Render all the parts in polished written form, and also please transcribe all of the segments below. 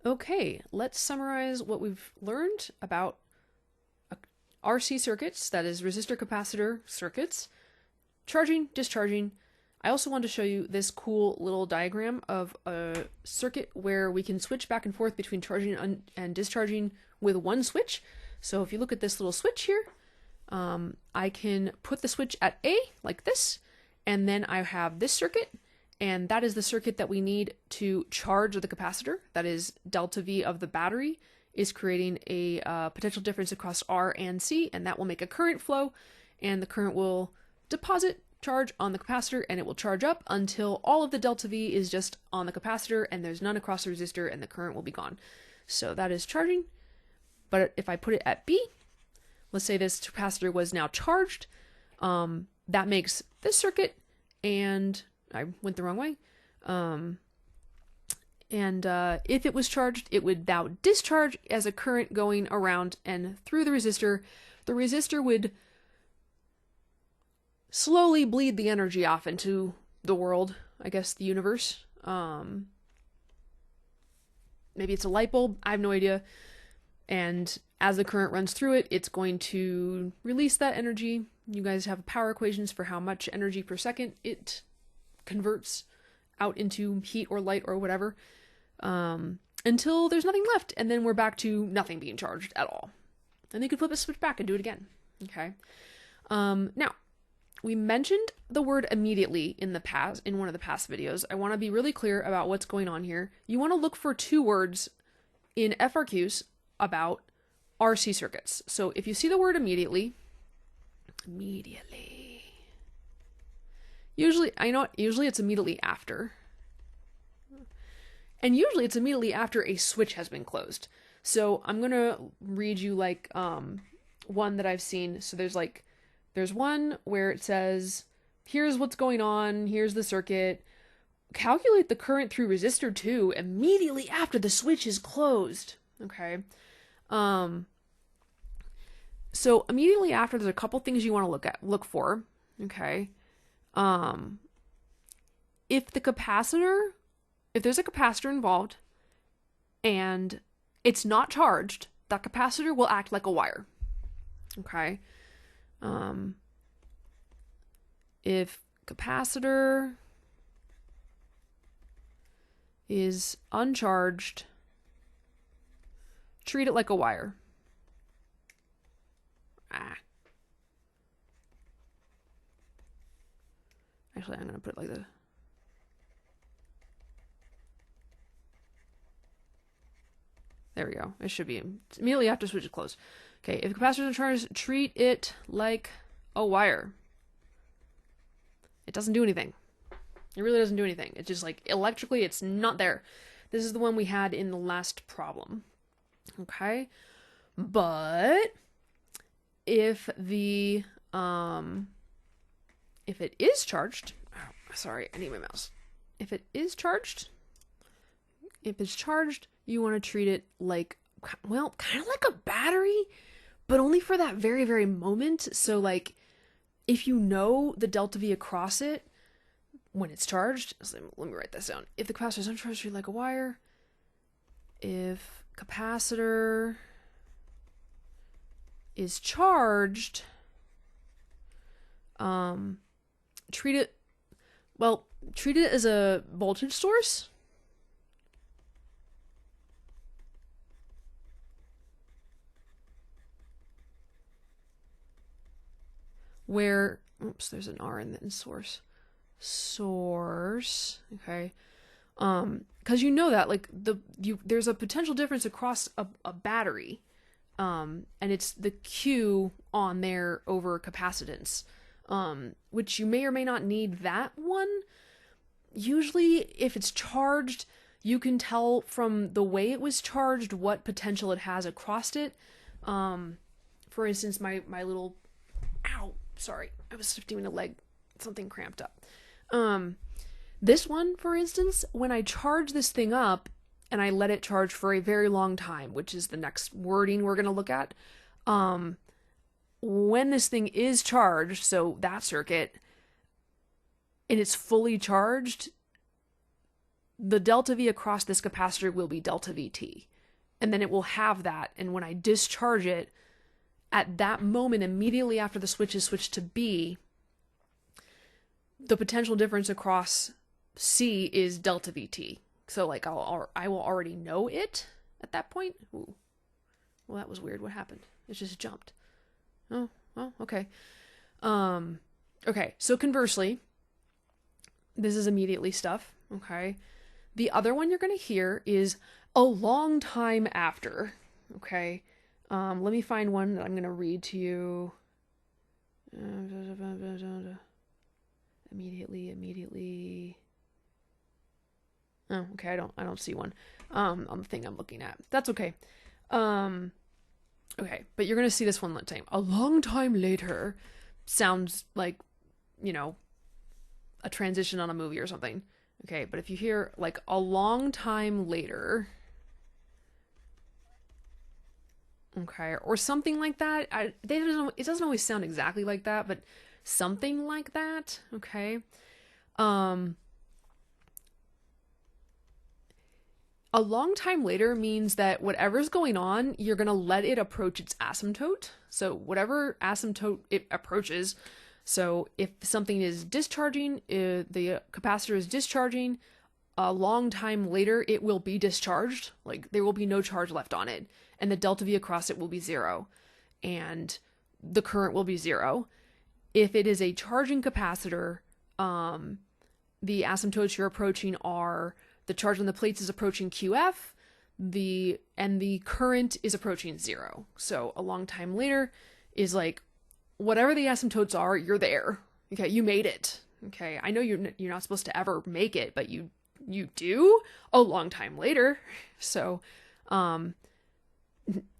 Okay, let's summarize what we've learned about RC circuits, that is resistor capacitor circuits, charging, discharging. I also want to show you this cool little diagram of a circuit where we can switch back and forth between charging and discharging with one switch. So if you look at this little switch here, I can put the switch at A like this, and then I have this circuit, and that is the circuit that we need to charge the capacitor. That is delta V of the battery is creating a potential difference across R and C, and that will make a current flow, and the current will deposit charge on the capacitor, and it will charge up until all of the delta V is just on the capacitor, and there's none across the resistor, and the current will be gone. So that is charging. But if I put it at B, let's say this capacitor was now charged, that makes this circuit, and I went the wrong way. If it was charged, it would now discharge as a current going around and through the resistor. The resistor would slowly bleed the energy off into the world, I guess the universe. Maybe it's a light bulb, I have no idea. And as the current runs through it, it's going to release that energy. You guys have power equations for how much energy per second it converts out into heat or light or whatever, until there's nothing left, and then we're back to nothing being charged at all. And you can flip a switch back and do it again. Okay. Now, we mentioned the word immediately in one of the past videos. I want to be really clear about what's going on here. You want to look for two words in FRQs about RC circuits. So if you see the word immediately, usually it's immediately after. And usually it's immediately after a switch has been closed. So I'm going to read you like one that I've seen. So there's one where it says, here's what's going on, here's the circuit. Calculate the current through resistor 2 immediately after the switch is closed. Okay. So immediately after, there's a couple things you want to look for. Okay. If there's a capacitor involved and it's not charged, that capacitor will act like a wire. Okay. If capacitor is uncharged, treat it like a wire. Actually, I'm going to put it like this. There we go. It should be immediately after switch is closed. Okay, if the capacitor is uncharged, treat it like a wire. It doesn't do anything. It really doesn't do anything. It's just like electrically, it's not there. This is the one we had in the last problem. Okay, but if it is charged, sorry, I need my mouse. If it's charged, you want to treat it like, well, kind of like a battery, but only for that very, very moment. So like, if you know the delta V across it when it's charged, let me write this down. If the capacitor is uncharged, treat it like a wire. If capacitor is charged, treat it as a voltage source. Where, oops, there's an R in the source. Okay. Because you know that, like, there's a potential difference across a battery, and it's the Q on there over capacitance, which you may or may not need that one. Usually, if it's charged, you can tell from the way it was charged what potential it has across it. For instance, my little, ow, sorry, I was lifting a leg, something cramped up. This one, for instance, when I charge this thing up and I let it charge for a very long time, which is the next wording we're going to look at, when this thing is charged, so that circuit, and it's fully charged, the delta V across this capacitor will be delta VT. And then it will have that. And when I discharge it, at that moment, immediately after the switch is switched to B, the potential difference across C is delta VT. So like I will already know it at that point. Ooh. Well, that was weird. What happened? It just jumped. Oh, okay. Okay, so conversely, this is immediately stuff, okay? The other one you're going to hear is a long time after, okay? Let me find one that I'm going to read to you. Immediately. Oh, okay, I don't see one on the thing I'm looking at. That's okay. Okay, but you're going to see this one time. A long time later sounds like, you know, a transition on a movie or something. Okay, but if you hear like a long time later, okay, or something like that, it doesn't always sound exactly like that, but something like that, okay? A long time later means that whatever's going on, you're going to let it approach its asymptote. So whatever asymptote it approaches, so if something is discharging, the capacitor is discharging, a long time later, it will be discharged. Like there will be no charge left on it. And the delta V across it will be 0. And the current will be 0. If it is a charging capacitor, the asymptotes you're approaching are the charge on the plates is approaching QF, and the current is approaching 0. So a long time later is like, whatever the asymptotes are, you're there. Okay, you made it. Okay, I know you're not supposed to ever make it, but you do a long time later. So,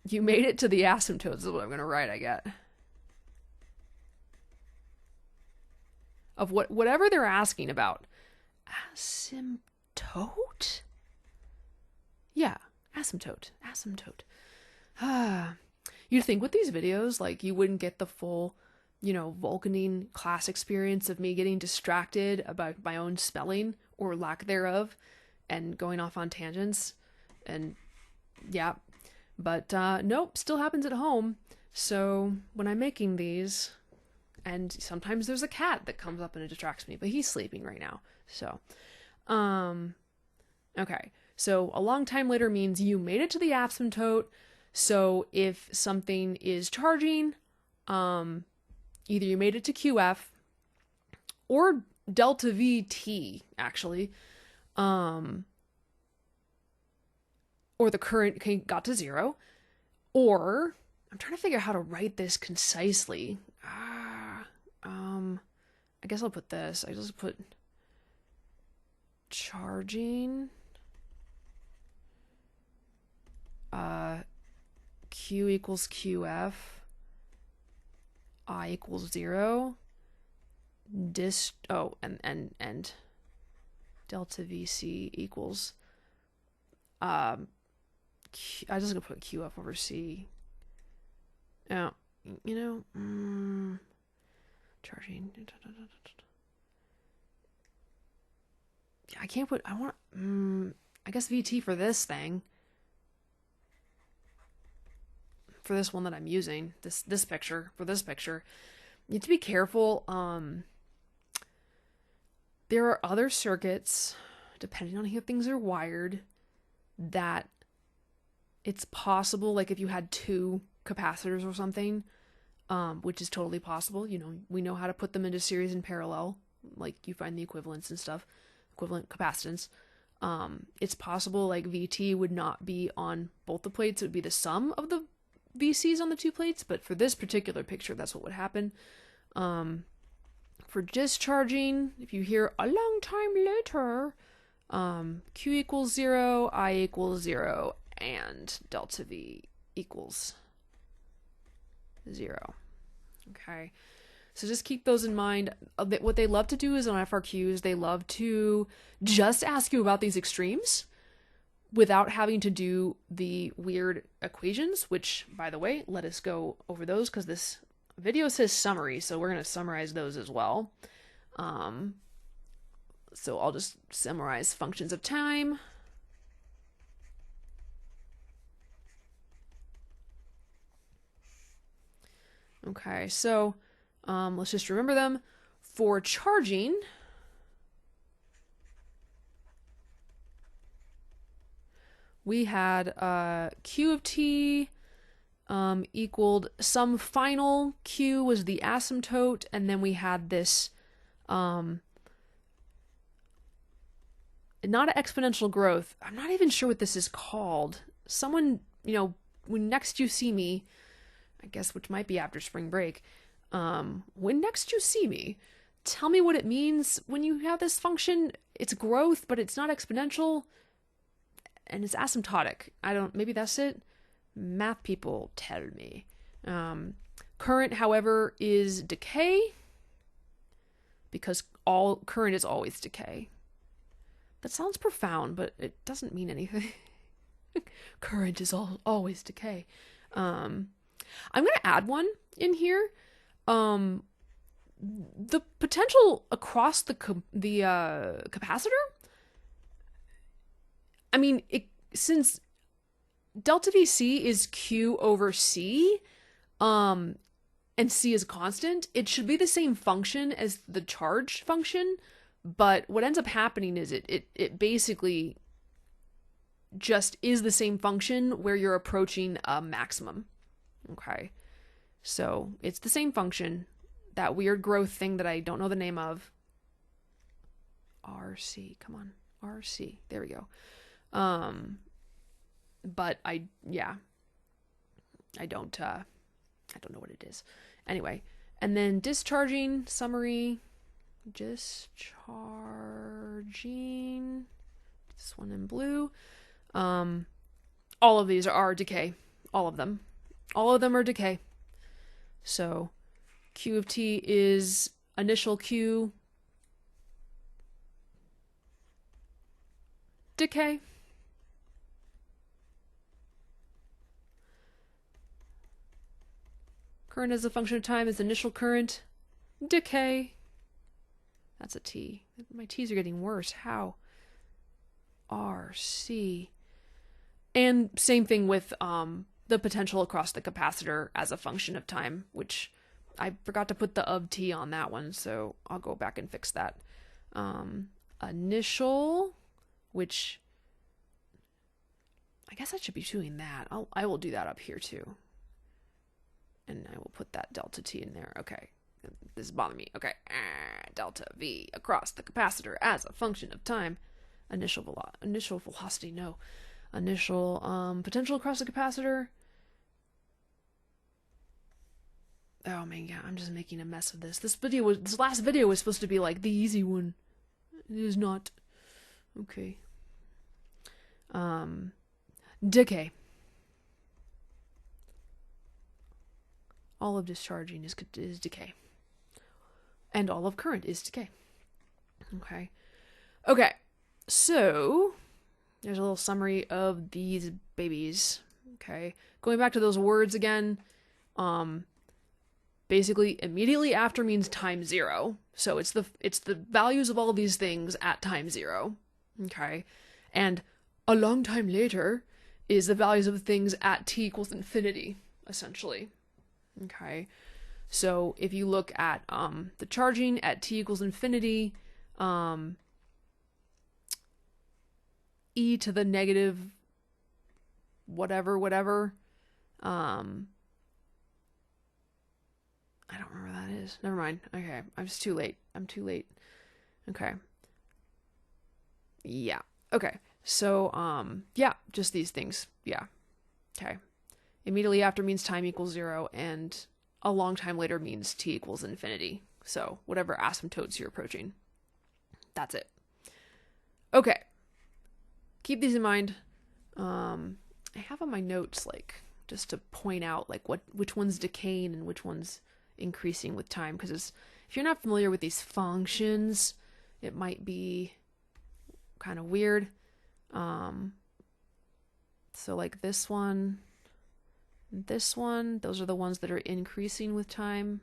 you made it to the asymptotes is what I'm gonna write, I get. Of whatever they're asking about. Asymptote? Yeah, asymptote. You'd think with these videos, like, you wouldn't get the full, Vulcanine class experience of me getting distracted about my own spelling or lack thereof and going off on tangents. And yeah, but nope, still happens at home. So when I'm making these, and sometimes there's a cat that comes up and it distracts me, but he's sleeping right now. So, okay. So a long time later means you made it to the asymptote. So if something is charging, either you made it to QF or delta VT, actually, or the current got to 0, or I'm trying to figure out how to write this concisely. I guess I'll put this. I just put charging. Q equals QF. I equals 0. And delta VC equals I'm just gonna put QF over C. Now, charging. I can't put. I guess VT for this thing. For this one that I'm using, this picture, for this picture, you have to be careful. There are other circuits, depending on how things are wired, that it's possible, like if you had 2 capacitors or something, which is totally possible. We know how to put them into series and parallel, like you find the equivalents and stuff, equivalent capacitance. It's possible like VT would not be on both the plates. It would be the sum of the VCs on the 2 plates, but for this particular picture, that's what would happen. For discharging, if you hear a long time later, Q equals 0, I equals 0, and delta V equals 0. Okay, so just keep those in mind. What they love to do is on FRQs, they love to just ask you about these extremes without having to do the weird equations, which, by the way, let us go over those because this video says summary, so we're going to summarize those as well. So I'll just summarize functions of time. Okay, so let's just remember them. For charging, we had Q of t equaled some final Q was the asymptote, and then we had this not an exponential growth. I'm not even sure what this is called. Someone, when next you see me, I guess, which might be after spring break, when next you see me, tell me what it means when you have this function. It's growth, but it's not exponential, and it's asymptotic. Maybe that's it. Math people tell me. Current, however, is decay, because all current is always decay. That sounds profound, but it doesn't mean anything. Current is always decay. I'm going to add one in here. The potential across the capacitor. I mean, since delta VC is Q over C, and C is a constant, it should be the same function as the charge function. But what ends up happening is it basically just is the same function where you're approaching a maximum. Okay. So it's the same function, that weird growth thing that I don't know the name of. RC, come on. RC. There we go. But I don't know what it is. Anyway, and then discharging, summary, discharging, this one in blue. All of these are decay. All of them are decay. So Q of t is initial Q, decay. Current as a function of time is initial current, decay. That's a T. My T's are getting worse. How? RC. And same thing with the potential across the capacitor as a function of time, which I forgot to put the of t on that one, so I'll go back and fix that. Initial, which I guess I should be doing that. I will do that up here too. And I will put that delta t in there. Okay. This is bothering me. Okay. Delta V across the capacitor as a function of time. Initial velocity, no. Initial potential across the capacitor. Oh man, yeah, I'm just making a mess of this. This last video was supposed to be like the easy one. It is not. Okay. Decay. All of discharging is decay. And all of current is decay. Okay. Okay. So, there's a little summary of these babies. Okay. Going back to those words again. Basically, immediately after means time 0. So it's the values of all these things at time 0. Okay. And a long time later is the values of things at t equals infinity, essentially. Okay. So if you look at the charging at t equals infinity, e to the negative whatever, I don't remember what that is. Never mind. Okay. I'm just too late. I'm too late. Okay. Yeah. Okay. So, yeah, just these things. Yeah. Okay. Immediately after means time equals 0, and a long time later means t equals infinity. So, whatever asymptotes you're approaching. That's it. Okay. Keep these in mind. I have on my notes, like, just to point out, like, which one's decaying and which one's increasing with time, because if you're not familiar with these functions, it might be kind of weird. So like this one, those are the ones that are increasing with time.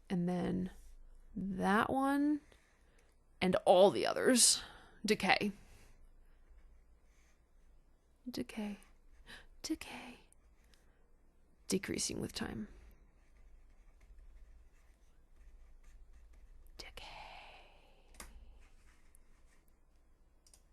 And then that one and all the others decay. Decay. Decay. Decreasing with time.